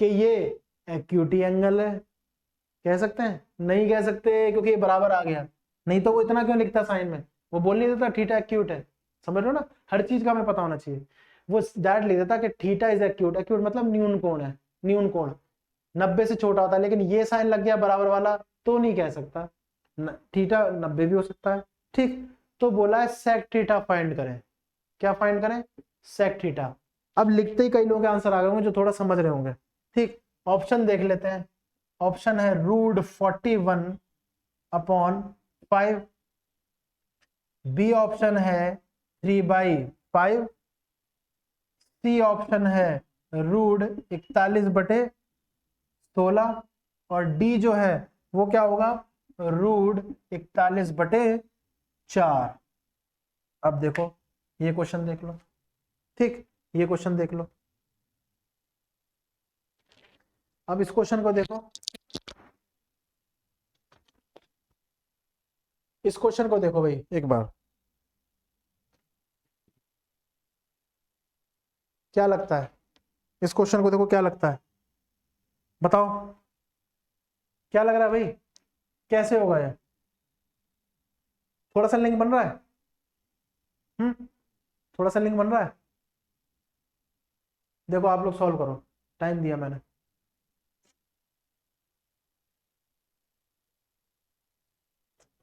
कि ये एक्यूटी एंगल है। कह सकते हैं? नहीं कह सकते, क्योंकि ये बराबर आ गया। नहीं तो वो इतना क्यों लिखता साइन में, वो बोल नहीं देता थीटा एक्यूट है। समझ लो ना, हर चीज का हमें पता होना चाहिए। वो डायरेक्ट लिख देता कि थीटा इज एक्यूट। एक्यूट मतलब न्यून कोण है, न्यून कोण 90 से छोटा होता है। लेकिन ये साइन लग गया बराबर वाला तो नहीं कह सकता, थीटा 90 भी हो सकता है। ठीक, तो बोला है सेक थीटा फाइंड करें। क्या फाइंड करें? Sec theta. अब लिखते ही कई लोगों के आंसर आ गए होंगे जो थोड़ा समझ रहे होंगे। ठीक, ऑप्शन देख लेते हैं। ऑप्शन है √41/5, बी ऑप्शन है 3/5, सी ऑप्शन है √41/16 और डी जो है वो क्या होगा? √41/4। अब देखो ये क्वेश्चन देख लो। ठीक, ये क्वेश्चन देख लो। अब इस क्वेश्चन को देखो, इस क्वेश्चन को देखो भाई एक बार। क्या लगता है इस क्वेश्चन को देखो, क्या लगता है बताओ, क्या लग रहा है भाई? कैसे होगा ये? थोड़ा सा लिंक बन रहा है? थोड़ा सा लिंक बन रहा है? देखो आप लोग सॉल्व करो, टाइम दिया मैंने।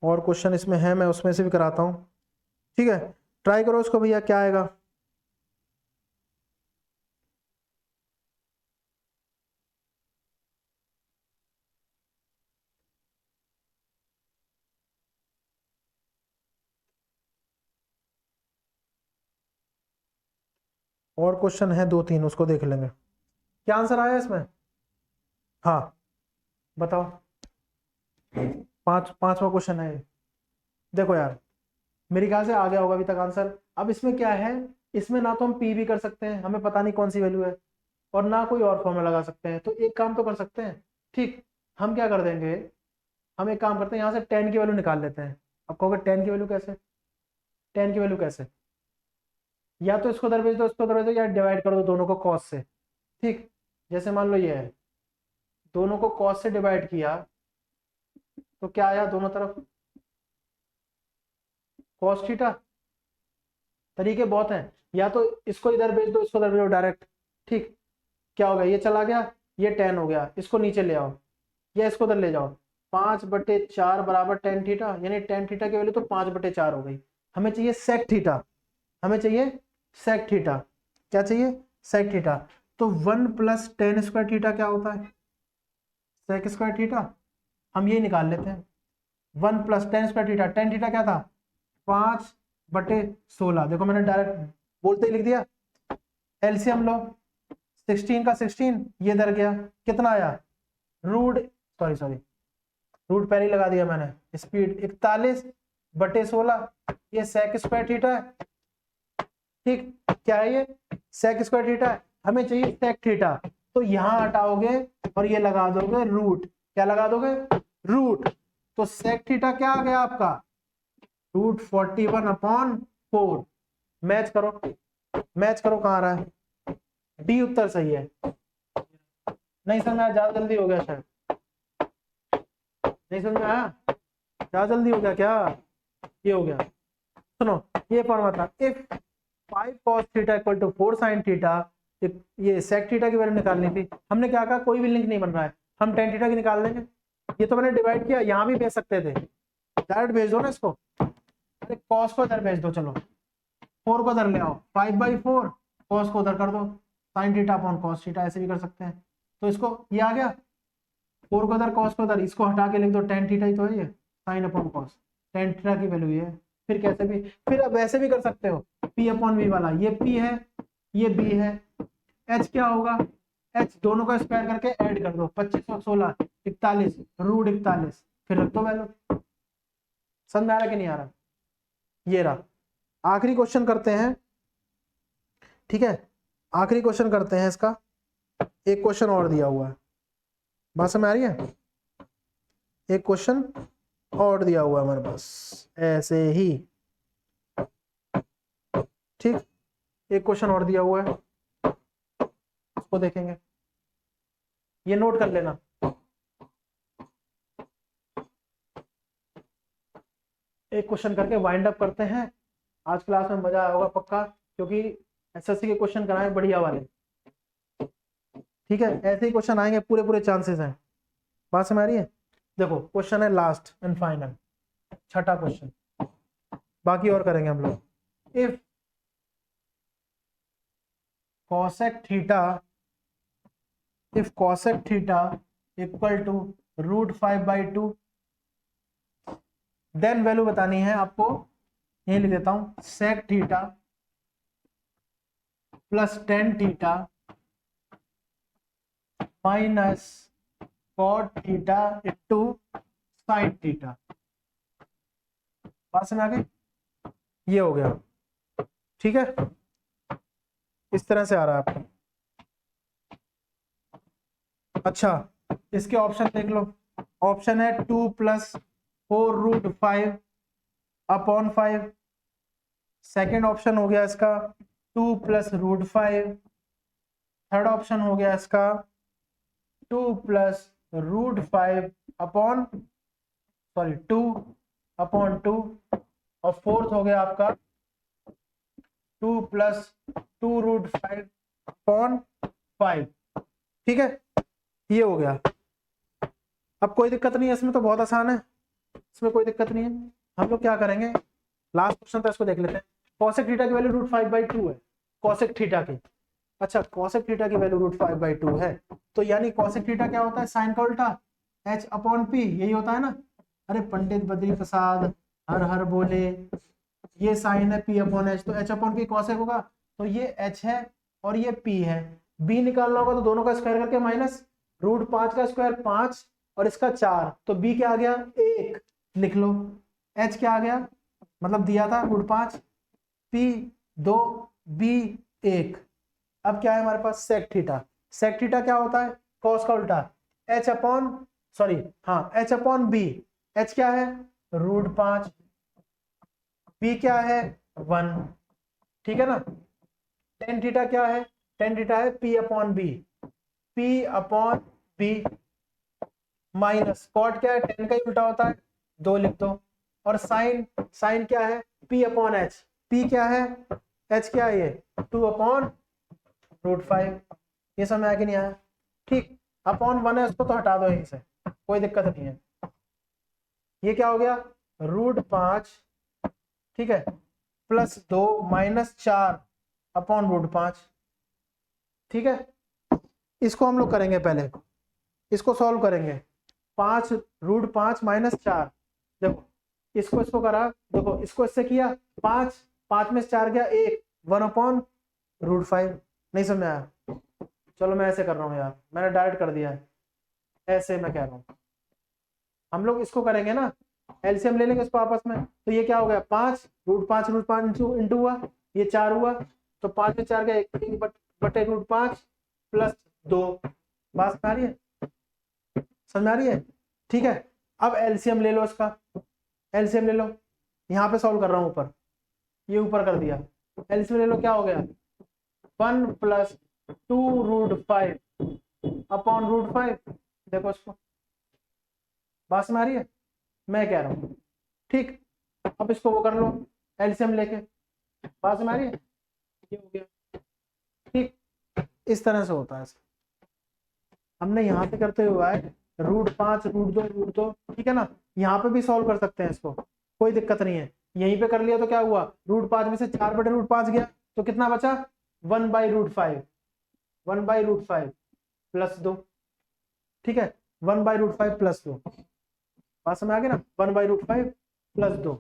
और क्वेश्चन इसमें है, मैं उसमें से भी कराता हूं। ठीक है, ट्राई करो इसको भैया, क्या आएगा। और क्वेश्चन है 2-3, उसको देख लेंगे। क्या आंसर आया इसमें? हाँ बताओ। पांचवा क्वेश्चन है। देखो यार, मेरे ख्याल से आ गया होगा अभी तक आंसर। अब इसमें क्या है, इसमें ना तो हम पी भी कर सकते हैं, हमें पता नहीं कौन सी वैल्यू है, और ना कोई और फॉर्मूला लगा सकते हैं। तो एक काम तो कर सकते हैं। ठीक, हम क्या कर देंगे, हम एक काम करते हैं, यहाँ से 10 की वैल्यू निकाल लेते हैं। अब कहोगे 10 की वैल्यू कैसे? 10 की वैल्यू कैसे? या तो इसको दरवेज दो, इसको दरवेज दो, या डिवाइड कर दो दोनों को कॉस से। ठीक, जैसे मान लो ये है, दोनों को कॉस से डिवाइड किया तो क्या आया दोनों तरफ? Cos theta. तरीके बहुत हैं, या तो इसको इधर भेज दो, इसको इधर भेजो डायरेक्ट। ठीक, क्या हो गया, ये चला गया, ये 10 हो गया, इसको नीचे ले आओ या इसको उधर ले जाओ। 5/4 बराबर टेन थीटा, यानी टेन थीटा की वैल्यू तो 5/4 हो गई। हमें चाहिए सेक थीटा, हमें चाहिए सेक थीटा। क्या चाहिए? Sec theta. तो 1 + tan² थीटा क्या होता है? sec² theta. हम ये निकाल लेते हैं, 1 + tan² थीटा। tan थीटा क्या था? 5/16। देखो मैंने डायरेक्ट बोलते ही लिख दिया। एलसीएम लो, 16 का 16, ये इधर गया, कितना आया? सॉरी रूट पहले ही लगा दिया मैंने। स्पीड 41/16, ये sec² थीटा है। ठीक, क्या है ये? sec² थीटा है। हमें चाहिए sec थीटा, तो यहां हटाओगे और ये लगा दोगे रूट। क्या लगा दोगे? रूट। तो sec थीटा क्या आ गया आपका? √41/4। मैच करो, मैच करो, कहां आ रहा है? डी उत्तर सही है। नहीं समझ में आया? ज्यादा जल्दी हो गया शायद, नहीं समझ में आया? ज्यादा जल्दी हो गया क्या? ये हो गया। सुनो, ये फॉर्मूला था, if 5 cos theta equal to 4 sin theta. ये sec थीटा की वैल्यू निकालनी थी। हमने क्या कहा, कोई भी लिंक नहीं बन रहा है, हम tan थीटा की निकाल देंगे। ये तो मैंने डिवाइड किया, यहाँ भी भेज सकते थे, डायरेक्ट भेज दो ना इसको। अरे cos को इधर भेज दो, चलो 4 को इधर ले आओ, 5/4, cos को उधर कर दो, sin theta upon cos theta, ऐसे भी कर सकते हैं। तो इसको ये आ गया, 4 को इधर, cos को इधर, इसको हटा के लिख दो tan थीटा ही तो है ये, sin upon cos। tan theta की वैल्यू ये है। फिर कैसे भी, फिर अब वैसे भी कर सकते हो, P/V वाला, ये P है, ये B है, H क्या होगा? एच दोनों का स्क्वायर करके ऐड कर दो, 25 और 16 41 √41, फिर रख दो वैल्यू। समझ में आ रहा कि नहीं आ रहा? ये रहा। आखिरी क्वेश्चन करते हैं, ठीक है, आखिरी क्वेश्चन करते हैं इसका। एक क्वेश्चन और दिया हुआ है, बात समझ आ रही है? एक क्वेश्चन और दिया हुआ है हमारे पास ऐसे ही, ठीक, एक क्वेश्चन और दिया हुआ है, उसको देखेंगे, ये नोट कर लेना। एक क्वेश्चन करके वाइंड अप करते हैं। आज क्लास में मजा आया होगा पक्का, क्योंकि एसएससी के क्वेश्चन कराए बढ़िया वाले, ठीक है, ऐसे ही क्वेश्चन आएंगे, पूरे पूरे चांसेस हैं। बात समझ आ रही है? देखो क्वेश्चन है लास्ट एंड फाइनल, छठा क्वेश्चन, बाकी और करेंगे हम लोग। If cosec theta equal to √5/2, then value बतानी है आपको, यही लिख देता हूं, sec theta plus tan theta minus cot theta into sin theta. बात समझ आ गई? ये हो गया, ठीक है, इस तरह से आ रहा है आपको। अच्छा, इसके ऑप्शन देख लो। ऑप्शन है 2 + 4√5/5। सेकेंड ऑप्शन हो गया इसका 2 + √5। थर्ड ऑप्शन हो गया इसका 2 + √5/2 और फोर्थ हो गया आपका 2 + 2√5/5। ठीक है, ये हो गया। अब कोई दिक्कत नहीं है इसमें, तो बहुत आसान है, इसमें कोई दिक्कत नहीं है। हम लोग क्या करेंगे, लास्ट क्वेश्चन था इसको देख लेते हैं। cosec थीटा की वैल्यू √5/2 है, cosec थीटा की। अच्छा, cosec थीटा की वैल्यू √5/2 है, तो यानी cosec थीटा क्या होता है, साइन का उल्टा, h/p, यही होता है ना। अरे पंडित बद्री प्रसाद हर हर बोले, ये साइन है p/h, तो h/p cosec होगा, तो ये h है और ये p है। b निकालना होगा तो दोनों का स्क्वायर करके माइनस √5 का स्क्वायर 5 और इसका 4, तो b क्या आ गया 1, लिख लो। h क्या आ गया, मतलब दिया था √5, p 2, b 1। अब क्या है हमारे पास, सेक थीटा। सेक थीटा क्या होता है, कॉस का उल्टा, h/b, h क्या है √5, b क्या है 1, ठीक है ना। टेन थीटा क्या है, टेन थीटा है p/b माइनस कॉट क्या है, टेन का ही उल्टा होता है 2, लिख दो। और साइन, साइन क्या है p/h, p क्या है, h क्या है, ये 2/√5। ये समझ आया कि नहीं आया? ठीक, अपॉन 1 है, उसको तो हटा दो यहीं से, कोई दिक्कत नहीं है। ये क्या हो गया √5, ठीक है, +2 - 4/√5, ठीक है। इसको हम लोग करेंगे, पहले इसको सॉल्व करेंगे। 5 √5 - 4, देखो इसको इसको करा, देखो इसको इससे किया 5, 5 में से 4 गया 1, 1/√5। नहीं समझ आया? चलो मैं ऐसे कर रहा हूँ यार, मैंने डायरेक्ट कर दिया है, ऐसे मैं कह रहा हूँ। हम लोग इसको करेंगे ना, एलसीएम ले लेंगे इसको आपस में, तो ये क्या हो गया 5 √5 इंटू हुआ, ये 4 हुआ, तो 5 में 4 गया 1/√5 +2। बात समझ आ रही है? समझ आ रही है? ठीक है, अब एलसीएम ले लो इसका, एलसीएम ले लो, यहाँ पे सॉल्व कर रहा हूँ ऊपर, ये ऊपर कर दिया, एलसीएम ले लो, क्या हो गया 1 + 2√5/√5। देखो इसको, बात समझ आ रही है? मैं कह रहा हूँ, ठीक। अब इसको वो कर लो एलसीएम लेके, बात समझ आ रही है? ये हो गया, ठीक, इस तरह से होता है। हमने यहाँ पे करते हुए है √5 √2, ठीक है ना। यहाँ पे भी सॉल्व कर सकते हैं इसको, कोई दिक्कत नहीं है। यहीं पे कर लिया तो क्या हुआ, √5 में से 4/√5 गया, तो कितना बचा 1/√5, 1/√5 +2, ठीक है, 1/√5 +2। बात समझ आ गई ना, 1/√5 +2,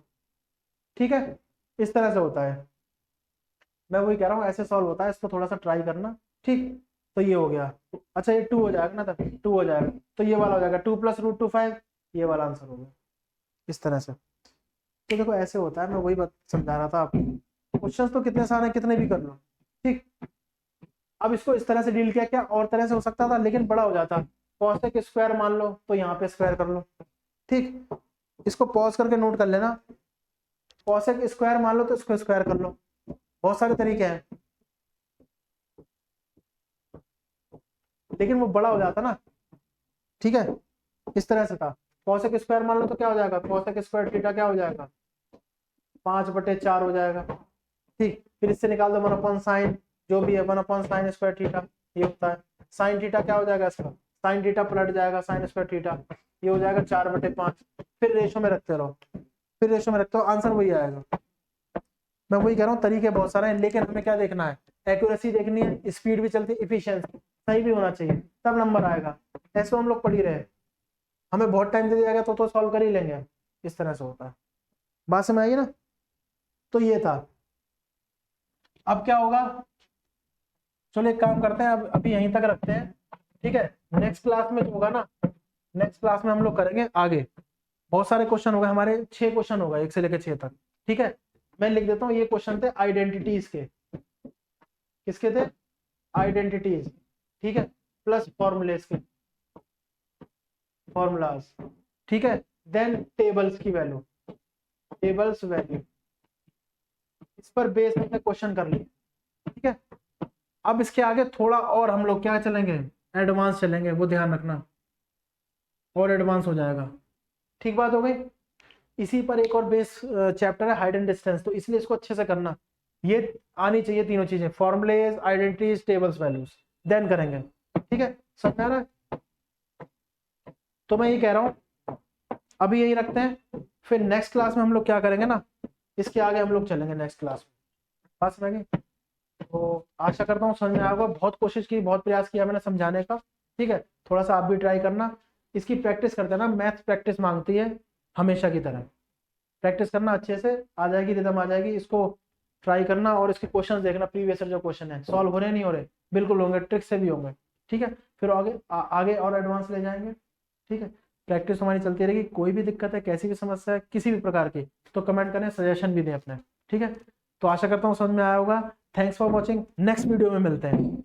ठीक है। इस तरह से होता है, मैं वही कह रहा हूँ, ऐसे सॉल्व होता है, इसको थोड़ा सा ट्राई करना, ठीक। तो ये हो गया। अच्छा ये 2 हो जाएगा ना, तब 2 हो जाएगा, तो ये वाला हो जाएगा 2 + √2 5, ये वाला आंसर हो गया इस तरह से। तो देखो ऐसे होता है, मैं वही बात समझा रहा था आपको। क्वेश्चंस तो कितने सारे कितने भी कर लो, ठीक। अब इसको इस तरह से डील किया, क्या और तरह से हो सकता था लेकिन बड़ा हो जाता। कॉसेक स्क्वायर मान लो तो यहाँ पे स्क्वायर कर लो, ठीक। इसको पॉज करके नोट कर लेना, कॉसेक स्क्वायर मान लो तो इसको स्क्वायर कर लो, बहुत सारे तरीके हैं, लेकिन वो बड़ा हो जाता ना, ठीक है। इस तरह से था, कॉसेक स्क्वायर मान लो तो क्या हो जाएगा, कॉसेक स्क्वायर थीटा क्या हो जाएगा, 5/4 हो जाएगा, ठीक। फिर इससे निकाल दो 1/sin, जो भी है 1/sin स्क्वायर थीटा, ये होता है। साइन थीटा क्या हो जाएगा इसका, साइन थीटा पलट जाएगा साइन स्क्वायर थीटा, ये हो जाएगा 4/5। फिर रेशो में रखते रहो, फिर रेशो में रखते हो, आंसर वही आएगा। मैं वही कह रहा हूँ, तरीके बहुत सारे हैं, लेकिन हमें क्या देखना है, एक्यूरेसी देखनी है, स्पीड भी चलती है, इफिशियंसी सही भी होना चाहिए, तब नंबर आएगा। ऐसे हम लोग पढ़ ही रहे, हमें बहुत टाइम दे दिया गया तो सॉल्व कर ही लेंगे, इस तरह से होता है। बात समझ आई ना। तो ये था। अब क्या होगा, चलो एक काम करते हैं, अब अभी यहीं तक रखते हैं, ठीक है। नेक्स्ट क्लास में जो होगा ना, नेक्स्ट क्लास में हम लोग करेंगे आगे, बहुत सारे क्वेश्चन हो गए हमारे, 6 क्वेश्चन होगा 1 से लेकर 6 तक, ठीक है। मैं लिख देता हूँ, ये क्वेश्चन थे आइडेंटिटीज के, किसके थे, आइडेंटिटीज, ठीक है, प्लस फॉर्मूलेस के, फॉर्मूलाज, ठीक है। देन टेबल्स की वैल्यू, टेबल्स वैल्यू, इस पर बेस हमने क्वेश्चन कर लिया, ठीक है। अब इसके आगे थोड़ा और हम लोग क्या चलेंगे, एडवांस चलेंगे, वो ध्यान रखना, और एडवांस हो जाएगा, ठीक बात हो गई। इसी पर एक और बेस चैप्टर है हाइड एंड डिस्टेंस, तो इसलिए इसको अच्छे से करना, ये आनी चाहिए तीनों चीजें, formulas, identities, tables, values, then करेंगे, ठीक है। समझ आ रहा है। तो मैं ये कह रहा हूं अभी यही रखते हैं, फिर नेक्स्ट क्लास में हम लोग क्या करेंगे ना, इसके आगे हम लोग चलेंगे नेक्स्ट क्लास में, बात समझ गए। तो आशा करता हूँ समझ में आएगा, बहुत कोशिश की, बहुत प्रयास किया मैंने समझाने का, ठीक है। थोड़ा सा आप भी ट्राई करना, इसकी प्रैक्टिस करते ना, मैथ प्रैक्टिस मांगती है हमेशा की तरह, प्रैक्टिस करना अच्छे से, आ जाएगी रिदम, आ जाएगी। इसको ट्राई करना और इसके क्वेश्चंस देखना, प्रीवियस जो क्वेश्चन है सॉल्व हो रहे नहीं हो रहे, बिल्कुल होंगे, ट्रिक से भी होंगे, ठीक है। फिर आगे आगे और एडवांस ले जाएंगे, ठीक है। प्रैक्टिस हमारी चलती रहेगी, कोई भी दिक्कत है, कैसी भी समस्या है, किसी भी प्रकार की, तो कमेंट करें, सजेशन भी दें अपने, ठीक है। तो आशा करता हूँ समझ में आया होगा। Thanks for watching, next video में मिलते हैं।